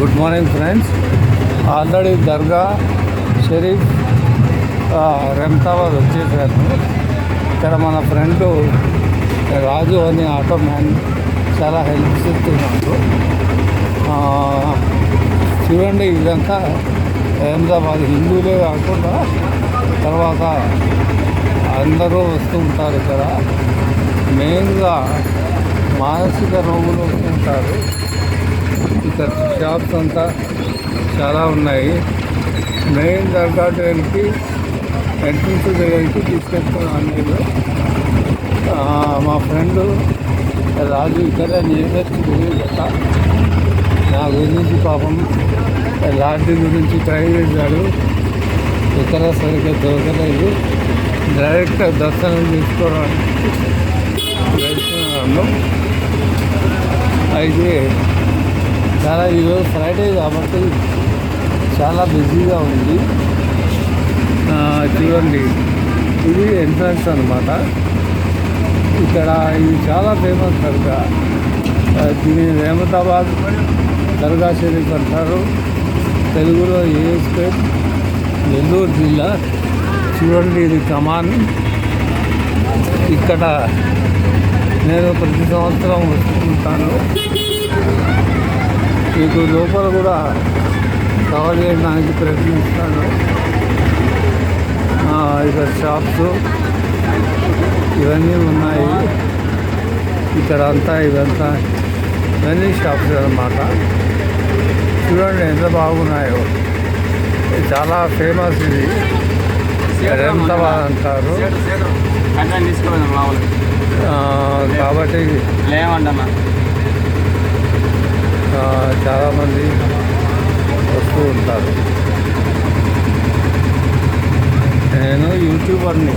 Good morning friends. Already దర్గా షరీఫ్ రెమ్తాబాద్ వచ్చేసాను. ఇక్కడ మన ఫ్రెండ్ రాజు అని ఆటో మ్యాన్ చాలా హెల్ప్ చేస్తున్నాడు. చూడండి, ఇదంతా రెమ్తాబాద్ హిందువులే కాకుండా తర్వాత అందరూ వస్తూ ఉంటారు. ఇక్కడ మెయిన్గా మానసిక రోగులు వస్తూ ఉంటారు. ఇక్కడ షాప్స్ అంతా చాలా ఉన్నాయి. మెయిన్ దర్గా దగ్గరికి ఎంట్రన్స్ దగ్గరికి తీసుకెళ్తున్నాను నేను. మా ఫ్రెండ్ రాజు ఇక్కడ నియరెస్ట్ కదా, నా గురించి పాపం లాడ్జి గురించి ట్రై చేశాడు. ఇక్కడ సరిగ్గా దొరకలేదు. డైరెక్ట్ దర్శనం చేసుకోవడానికి వెళ్తున్నాను. అయితే చాలా ఈరోజు ఫ్రైడే కాబట్టి చాలా బిజీగా ఉంది. చూడండి, ఇది ఎంట్రన్స్ అన్నమాట. ఇక్కడ ఇది చాలా ఫేమస్ దర్గా. దీని రెహమతాబాద్ దర్గా షరీఫ్ అంటారు. తెలుగులో ఏఎస్పేట్, నెల్లూరు జిల్లా. చూడండి, ఇది కమాన్. ఇక్కడ నేను ప్రతి సంవత్సరం వస్తుంటాను. మీకు లోపల కూడా కవర్ చేయడానికి ప్రయత్నిస్తాను. ఇక్కడ షాప్స్ ఇవన్నీ ఉన్నాయి. ఇక్కడ అంతా ఇవంతా ఇవన్నీ షాప్స్ అన్నమాట. చూడండి ఎంత బాగున్నాయో. చాలా ఫేమస్ ఇది. రెహమతాబాద్ అంటారు కాబట్టి చాలామంది వస్తూ ఉంటారు. నేను యూట్యూబర్ని.